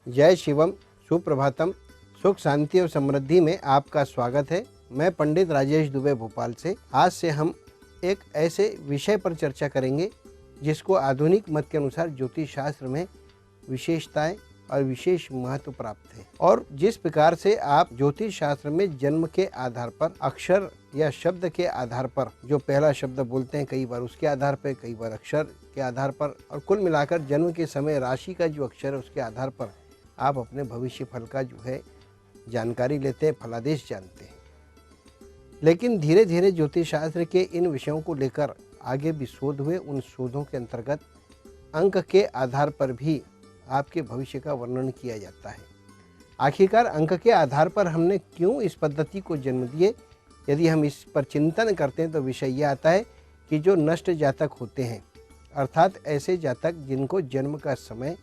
जय शिवम, सुप्रभातम। सुख शांति और समृद्धि में आपका स्वागत है। मैं पंडित राजेश दुबे भोपाल से। आज से हम एक ऐसे विषय पर चर्चा करेंगे जिसको आधुनिक मत के अनुसार ज्योतिष शास्त्र में विशेषताएं और विशेष महत्व प्राप्त है, और जिस प्रकार से आप ज्योतिष शास्त्र में जन्म के आधार पर, अक्षर या शब्द के आधार पर, जो पहला शब्द बोलते हैं कई बार उसके आधार पर, कई बार अक्षर के आधार पर, और कुल मिलाकर जन्म के समय राशि का जो अक्षर है उसके आधार पर आप अपने भविष्य फल का जो है जानकारी लेते हैं, फलादेश जानते हैं। लेकिन धीरे धीरे ज्योतिष शास्त्र के इन विषयों को लेकर आगे भी शोध हुए। उन शोधों के अंतर्गत अंक के आधार पर भी आपके भविष्य का वर्णन किया जाता है। आखिरकार अंक के आधार पर हमने क्यों इस पद्धति को जन्म दिए, यदि हम इस पर चिंतन करते हैं तो विषय यह आता है कि जो नष्ट जातक होते हैं, अर्थात ऐसे जातक जिनको जन्म का समय,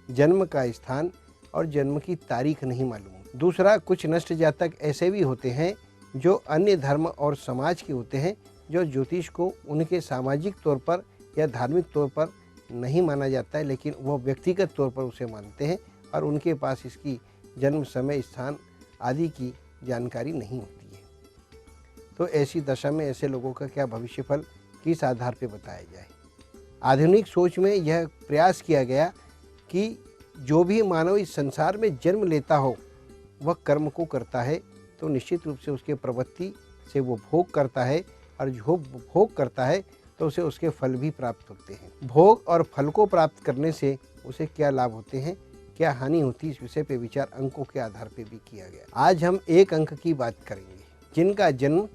जन्म का स्थान और जन्म की तारीख नहीं मालूम। दूसरा, कुछ नष्ट जातक ऐसे भी होते हैं जो अन्य धर्म और समाज के होते हैं, जो ज्योतिष को उनके सामाजिक तौर पर या धार्मिक तौर पर नहीं माना जाता है, लेकिन वह व्यक्तिगत तौर पर उसे मानते हैं और उनके पास इसकी जन्म समय, स्थान आदि की जानकारी नहीं होती है। तो ऐसी दशा में ऐसे लोगों का क्या भविष्य फल किस आधार पर बताया जाए। आधुनिक सोच में यह प्रयास किया गया कि जो भी मानव इस संसार में जन्म लेता हो वह कर्म को करता है, तो निश्चित रूप से उसके प्रवृत्ति से वो भोग करता है, और जो भोग करता है तो उसे उसके फल भी प्राप्त होते हैं। भोग और फल को प्राप्त करने से उसे क्या लाभ होते हैं, क्या हानि होती है, इस विषय पे विचार अंकों के आधार पर भी किया गया। आज हम एक अंक की बात करेंगे जिनका जन्म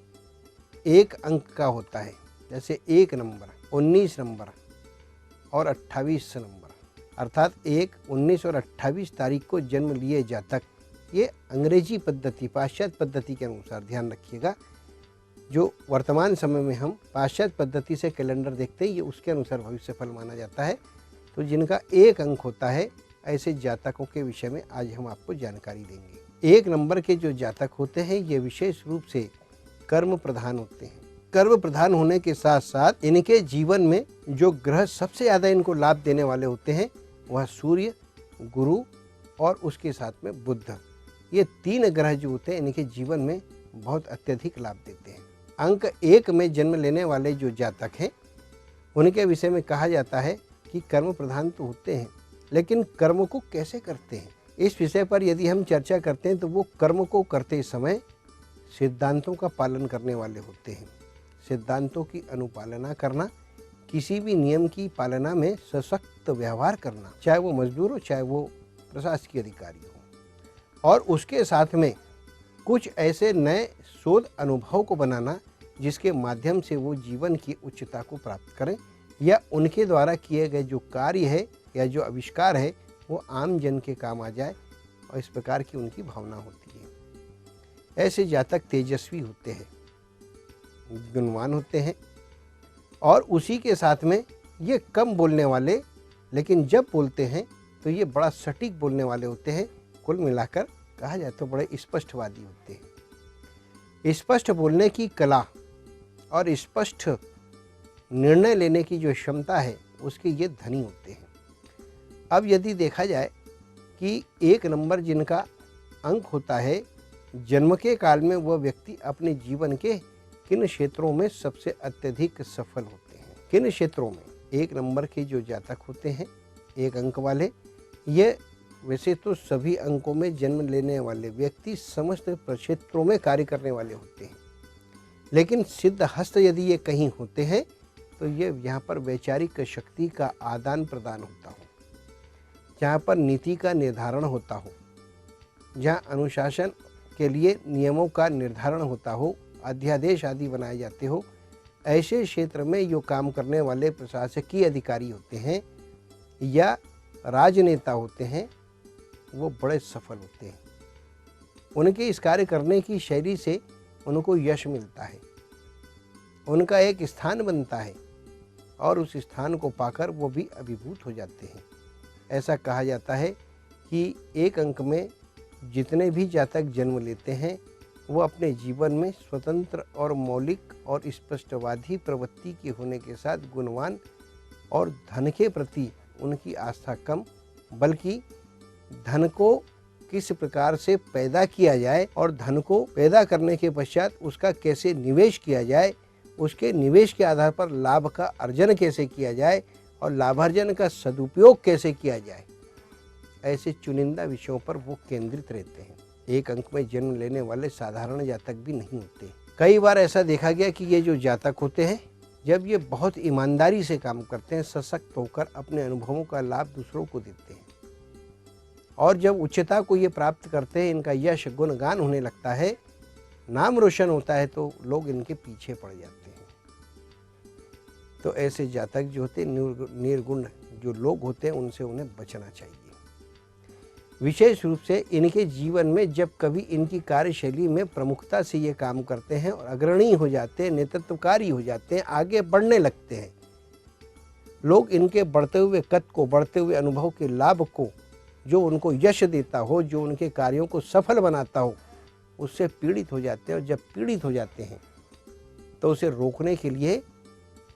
एक अंक का होता है, जैसे 1 नंबर, 19 नंबर और 28 नंबर, अर्थात 1, 19 और 28 तारीख को जन्म लिए जातक, ये अंग्रेजी पद्धति, पाश्चात्य पद्धति के अनुसार, ध्यान रखिएगा, जो वर्तमान समय में हम पाश्चात्य पद्धति से कैलेंडर देखते हैं, ये उसके अनुसार भविष्य फल माना जाता है। तो जिनका 1 अंक होता है, ऐसे जातकों के विषय में आज हम आपको जानकारी देंगे। 1 नंबर के जो जातक होते हैं ये विशेष रूप से कर्म प्रधान होते हैं। कर्म प्रधान होने के साथ साथ इनके जीवन में जो ग्रह सबसे ज़्यादा इनको लाभ देने वाले होते हैं वह सूर्य, गुरु और उसके साथ में बुध। ये 3 ग्रह जो होते हैं इनके जीवन में बहुत अत्यधिक लाभ देते हैं। अंक 1 में जन्म लेने वाले जो जातक हैं उनके विषय में कहा जाता है कि कर्म प्रधान तो होते हैं, लेकिन कर्म को कैसे करते हैं, इस विषय पर यदि हम चर्चा करते हैं तो वो कर्म को करते समय सिद्धांतों का पालन करने वाले होते हैं। सिद्धांतों की अनुपालना करना, किसी भी नियम की पालना में सशक्त व्यवहार करना, चाहे वो मजदूर हो चाहे वो प्रशासकीय अधिकारी हो, और उसके साथ में कुछ ऐसे नए शोध अनुभव को बनाना जिसके माध्यम से वो जीवन की उच्चता को प्राप्त करें, या उनके द्वारा किए गए जो कार्य है या जो आविष्कार है वो आम जन के काम आ जाए, और इस प्रकार की उनकी भावना होती है। ऐसे जातक तेजस्वी होते हैं, गुणवान होते हैं, और उसी के साथ में ये कम बोलने वाले, लेकिन जब बोलते हैं तो ये बड़ा सटीक बोलने वाले होते हैं। कुल मिलाकर कहा जाए तो बड़े स्पष्टवादी होते हैं। स्पष्ट बोलने की कला और स्पष्ट निर्णय लेने की जो क्षमता है उसके ये धनी होते हैं। अब यदि देखा जाए कि 1 नंबर जिनका अंक होता है, जन्म के काल में वह व्यक्ति अपने जीवन के किन क्षेत्रों में सबसे अत्यधिक सफल होते हैं। किन क्षेत्रों में 1 नंबर के जो जातक होते हैं 1 अंक वाले, ये वैसे तो सभी अंकों में जन्म लेने वाले व्यक्ति समस्त क्षेत्रों में कार्य करने वाले होते हैं, लेकिन सिद्ध हस्त यदि ये कहीं होते हैं तो ये यहाँ पर वैचारिक शक्ति का आदान प्रदान होता हो, जहाँ पर नीति का निर्धारण होता हो, जहाँ अनुशासन के लिए नियमों का निर्धारण होता हो, अध्यादेश आदि बनाए जाते हो, ऐसे क्षेत्र में जो काम करने वाले प्रशासकीय अधिकारी होते हैं या राजनेता होते हैं वो बड़े सफल होते हैं। उनके इस कार्य करने की शैली से उनको यश मिलता है, उनका एक स्थान बनता है, और उस स्थान को पाकर वो भी अभिभूत हो जाते हैं। ऐसा कहा जाता है कि 1 अंक में जितने भी जातक जन्म लेते हैं वो अपने जीवन में स्वतंत्र और मौलिक और स्पष्टवादी प्रवृत्ति के होने के साथ गुणवान और धन के प्रति उनकी आस्था कम, बल्कि धन को किस प्रकार से पैदा किया जाए और धन को पैदा करने के पश्चात उसका कैसे निवेश किया जाए, उसके निवेश के आधार पर लाभ का अर्जन कैसे किया जाए और लाभार्जन का सदुपयोग कैसे किया जाए, ऐसे चुनिंदा विषयों पर वो केंद्रित रहते हैं। एक अंक में जन्म लेने वाले साधारण जातक भी नहीं होते। कई बार ऐसा देखा गया कि ये जो जातक होते हैं, जब ये बहुत ईमानदारी से काम करते हैं, सशक्त होकर अपने अनुभवों का लाभ दूसरों को देते हैं और जब उच्चता को ये प्राप्त करते हैं, इनका यश गुणगान होने लगता है, नाम रोशन होता है, तो लोग इनके पीछे पड़ जाते हैं। तो ऐसे जातक जो होते हैं, निर्गुण जो लोग होते हैं, उनसे उन्हें बचना चाहिए। विशेष रूप से इनके जीवन में जब कभी इनकी कार्यशैली में प्रमुखता से ये काम करते हैं और अग्रणी हो जाते हैं, नेतृत्वकारी हो जाते हैं, आगे बढ़ने लगते हैं, लोग इनके बढ़ते हुए कद को, बढ़ते हुए अनुभव के लाभ को, जो उनको यश देता हो, जो उनके कार्यों को सफल बनाता हो, उससे पीड़ित हो जाते हैं। और जब पीड़ित हो जाते हैं तो उसे रोकने के लिए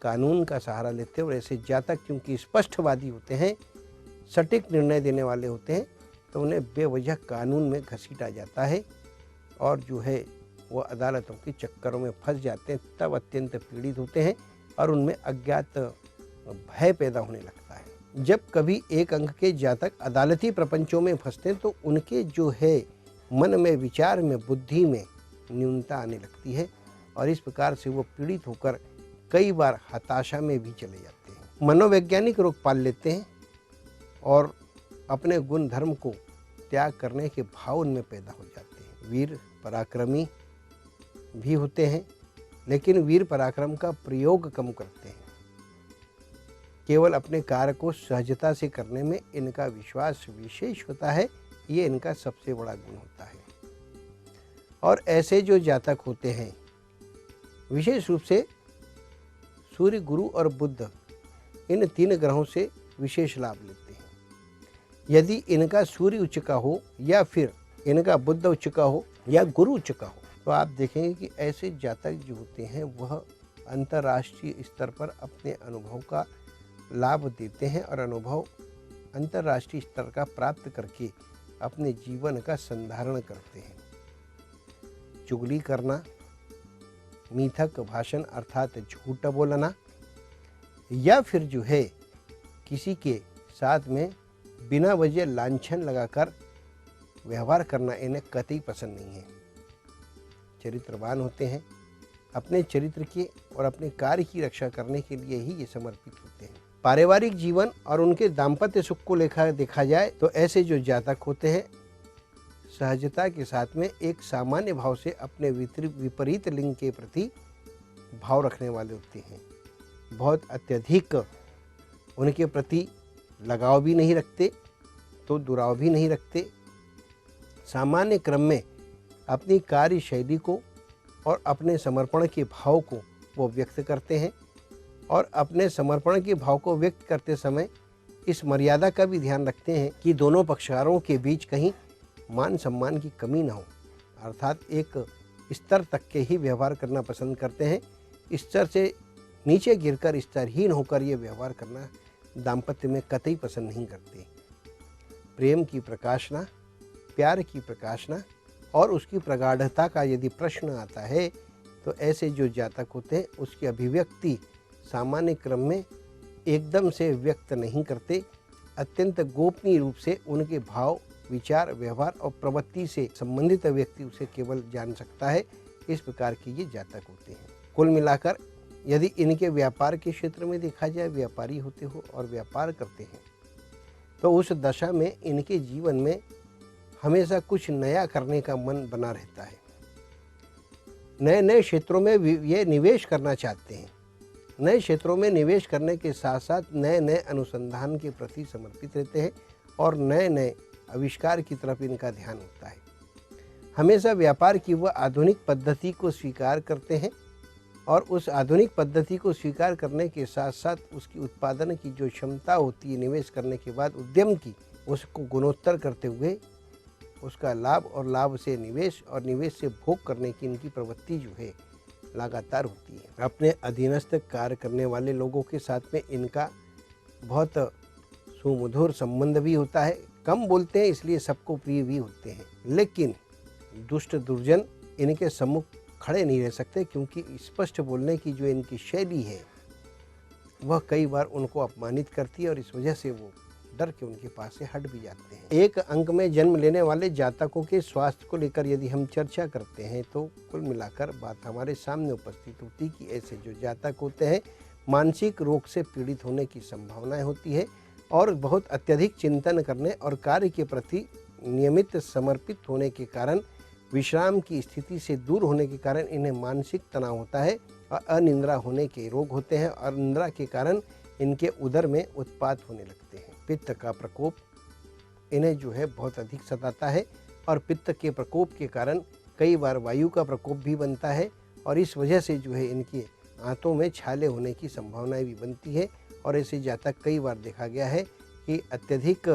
कानून का सहारा लेते हैं। और ऐसे जातक क्योंकि स्पष्टवादी होते हैं, सटीक निर्णय देने वाले होते हैं, तो उन्हें बेवजह कानून में घसीटा जाता है और जो है वो अदालतों के चक्करों में फंस जाते हैं। तब अत्यंत पीड़ित होते हैं और उनमें अज्ञात भय पैदा होने लगता है। जब कभी एक अंक के जातक अदालती प्रपंचों में फंसते हैं तो उनके जो है मन में, विचार में, बुद्धि में न्यूनता आने लगती है और इस प्रकार से वो पीड़ित होकर कई बार हताशा में भी चले जाते हैं। मनोवैज्ञानिक रोग पाल लेते हैं और अपने गुण धर्म को त्याग करने के भाव उनमें पैदा हो जाते हैं। वीर पराक्रमी भी होते हैं, लेकिन वीर पराक्रम का प्रयोग कम करते हैं। केवल अपने कार्य को सहजता से करने में इनका विश्वास विशेष होता है, ये इनका सबसे बड़ा गुण होता है। और ऐसे जो जातक होते हैं, विशेष रूप से सूर्य, गुरु और बुध, इन 3 ग्रहों से विशेष लाभ लेते हैं। यदि इनका सूर्य उच्च का हो या फिर इनका बुध उच्च का हो या गुरु उच्च का हो, तो आप देखेंगे कि ऐसे जातक जो होते हैं वह अंतर्राष्ट्रीय स्तर पर अपने अनुभव का लाभ देते हैं और अनुभव अंतर्राष्ट्रीय स्तर का प्राप्त करके अपने जीवन का संधारण करते हैं। चुगली करना, मिथक भाषण अर्थात झूठ बोलना या फिर जो है किसी के साथ में बिना वजह लांछन लगाकर व्यवहार करना इन्हें कतई पसंद नहीं है। चरित्रवान होते हैं, अपने चरित्र के और अपने कार्य की रक्षा करने के लिए ही ये समर्पित होते हैं। पारिवारिक जीवन और उनके दाम्पत्य सुख को देखा जाए तो ऐसे जो जातक होते हैं, सहजता के साथ में एक सामान्य भाव से अपने विपरीत लिंग के प्रति भाव रखने वाले होते हैं। बहुत अत्यधिक उनके प्रति लगाव भी नहीं रखते तो दुराव भी नहीं रखते। सामान्य क्रम में अपनी कार्यशैली को और अपने समर्पण के भाव को वो व्यक्त करते हैं और अपने समर्पण के भाव को व्यक्त करते समय इस मर्यादा का भी ध्यान रखते हैं कि दोनों पक्षकारों के बीच कहीं मान सम्मान की कमी ना हो, अर्थात एक स्तर तक के ही व्यवहार करना पसंद करते हैं। स्तर से नीचे गिरकर स्तरहीन होकर ये व्यवहार करना दाम्पत्य में कतई पसंद नहीं करते। प्रेम की प्रकाशना, प्यार की प्रकाशना और उसकी प्रगाढ़ता का यदि प्रश्न आता है तो ऐसे जो जातक होते हैं उसकी अभिव्यक्ति सामान्य क्रम में एकदम से व्यक्त नहीं करते। अत्यंत गोपनीय रूप से उनके भाव, विचार, व्यवहार और प्रवृत्ति से संबंधित व्यक्ति उसे केवल जान सकता है। इस प्रकार के ये जातक होते हैं। कुल मिलाकर यदि इनके व्यापार के क्षेत्र में देखा जाए, व्यापारी होते हो और व्यापार करते हैं, तो उस दशा में इनके जीवन में हमेशा कुछ नया करने का मन बना रहता है। नए नए क्षेत्रों में ये निवेश करना चाहते हैं। नए क्षेत्रों में निवेश करने के साथ साथ नए नए अनुसंधान के प्रति समर्पित रहते हैं और नए नए आविष्कार की तरफ इनका ध्यान होता है। हमेशा व्यापार की वह आधुनिक पद्धति को स्वीकार करते हैं और उस आधुनिक पद्धति को स्वीकार करने के साथ साथ उसकी उत्पादन की जो क्षमता होती है निवेश करने के बाद उद्यम की, उसको गुणोत्तर करते हुए उसका लाभ और लाभ से निवेश और निवेश से भोग करने की इनकी प्रवृत्ति जो है लगातार होती है। अपने अधीनस्थ कार्य करने वाले लोगों के साथ में इनका बहुत सुमधुर संबंध भी होता है। कम बोलते हैं इसलिए सबको प्रिय भी होते हैं, लेकिन दुष्ट दुर्जन इनके सम्मुख खड़े नहीं रह सकते, क्योंकि स्पष्ट बोलने की जो इनकी शैली है वह कई बार उनको अपमानित करती है और इस वजह से वो डर के उनके पास से हट भी जाते हैं। एक अंक में जन्म लेने वाले जातकों के स्वास्थ्य को लेकर यदि हम चर्चा करते हैं तो कुल मिलाकर बात हमारे सामने उपस्थित होती कि ऐसे जो जातक होते हैं मानसिक रोग से पीड़ित होने की संभावनाएं होती है और बहुत अत्यधिक चिंतन करने और कार्य के प्रति नियमित समर्पित होने के कारण विश्राम की स्थिति से दूर होने के कारण इन्हें मानसिक तनाव होता है और अनिद्रा होने के रोग होते हैं और अनिद्रा के कारण इनके उदर में उत्पात होने लगते हैं। पित्त का प्रकोप इन्हें जो है बहुत अधिक सताता है और पित्त के प्रकोप के कारण कई बार वायु का प्रकोप भी बनता है और इस वजह से जो है इनके आंतों में छाले होने की संभावनाएं भी बनती है और ऐसे जातक कई बार देखा गया है कि अत्यधिक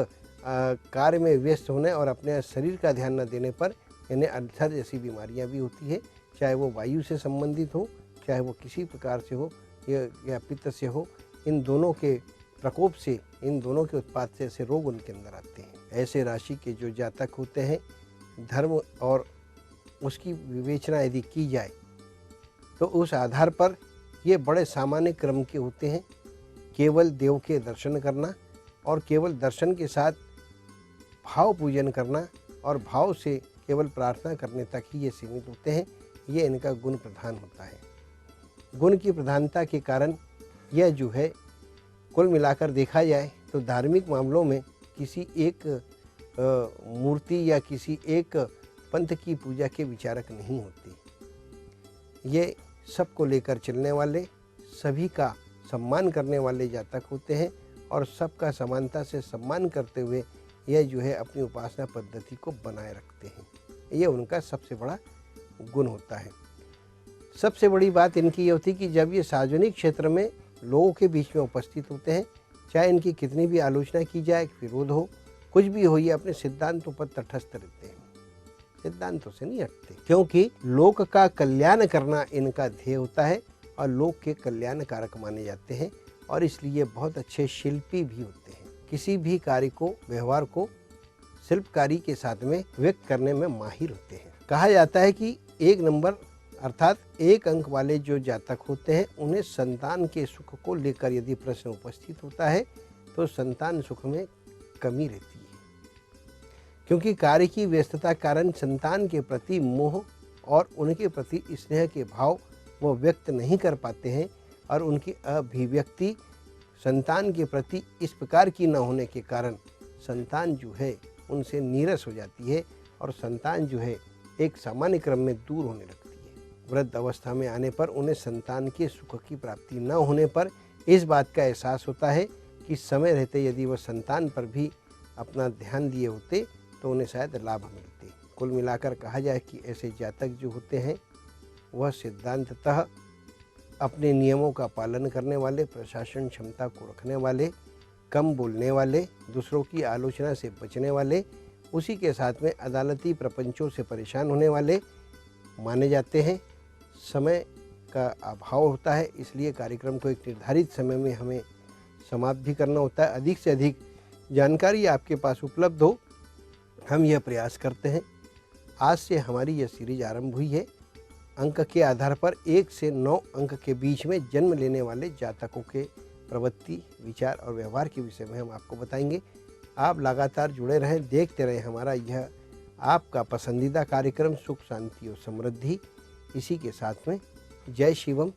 कार्य में व्यस्त होने और अपने शरीर का ध्यान न देने पर इन्हें अल्सर जैसी बीमारियां भी होती है, चाहे वो वायु से संबंधित हो, चाहे वो किसी प्रकार से हो या पित्त से हो। इन दोनों के प्रकोप से, इन दोनों के उत्पाद से ऐसे रोग उनके अंदर आते हैं। ऐसे राशि के जो जातक होते हैं, धर्म और उसकी विवेचना यदि की जाए तो उस आधार पर ये बड़े सामान्य क्रम के होते हैं। केवल देव के दर्शन करना और केवल दर्शन के साथ भाव पूजन करना और भाव से केवल प्रार्थना करने तक ही ये सीमित होते हैं। ये इनका गुण प्रधान होता है। गुण की प्रधानता के कारण यह जो है कुल मिलाकर देखा जाए तो धार्मिक मामलों में किसी एक मूर्ति या किसी एक पंथ की पूजा के विचारक नहीं होते। ये सबको लेकर चलने वाले, सभी का सम्मान करने वाले जातक होते हैं और सबका समानता से सम्मान करते हुए यह जो है अपनी उपासना पद्धति को बनाए रखते हैं। ये उनका सबसे बड़ा गुण होता है। सबसे बड़ी बात इनकी ये होती है कि जब ये सार्वजनिक क्षेत्र में लोगों के बीच में उपस्थित होते हैं, चाहे इनकी कितनी भी आलोचना की जाए, विरोध हो, कुछ भी हो, ये अपने सिद्धांतों पर तटस्थ रहते हैं, सिद्धांतों से नहीं हटते, क्योंकि लोक का कल्याण करना इनका ध्येय होता है और लोक के कल्याण कारक माने जाते हैं और इसलिए बहुत अच्छे शिल्पी भी होते हैं। किसी भी कार्य को, व्यवहार को शिल्पकारी के साथ में व्यक्त करने में माहिर होते हैं। कहा जाता है कि 1 नंबर अर्थात 1 अंक वाले जो जातक होते हैं उन्हें संतान के सुख को लेकर यदि प्रश्न उपस्थित होता है तो संतान सुख में कमी रहती है, क्योंकि कार्य की व्यस्तता कारण संतान के प्रति मोह और उनके प्रति स्नेह के भाव वो व्यक्त नहीं कर पाते हैं और उनकी अभिव्यक्ति संतान के प्रति इस प्रकार की न होने के कारण संतान जो है उनसे नीरस हो जाती है और संतान जो है एक सामान्य क्रम में दूर होने लगती है। वृद्ध अवस्था में आने पर उन्हें संतान के सुख की प्राप्ति न होने पर इस बात का एहसास होता है कि समय रहते यदि वह संतान पर भी अपना ध्यान दिए होते तो उन्हें शायद लाभ मिलते। कुल मिलाकर कहा जाए कि ऐसे जातक जो होते हैं वह सिद्धांततः अपने नियमों का पालन करने वाले, प्रशासन क्षमता को रखने वाले, कम बोलने वाले, दूसरों की आलोचना से बचने वाले, उसी के साथ में अदालती प्रपंचों से परेशान होने वाले माने जाते हैं। समय का अभाव होता है, इसलिए कार्यक्रम को एक निर्धारित समय में हमें समाप्त भी करना होता है। अधिक से अधिक जानकारी आपके पास उपलब्ध हो, हम यह प्रयास करते हैं। आज से हमारी यह सीरीज आरंभ हुई है। अंक के आधार पर 1 से 9 अंक के बीच में जन्म लेने वाले जातकों के प्रवृत्ति, विचार और व्यवहार के विषय में हम आपको बताएंगे। आप लगातार जुड़े रहें, देखते रहें हमारा यह आपका पसंदीदा कार्यक्रम सुख शांति और समृद्धि। इसी के साथ में जय शिवम,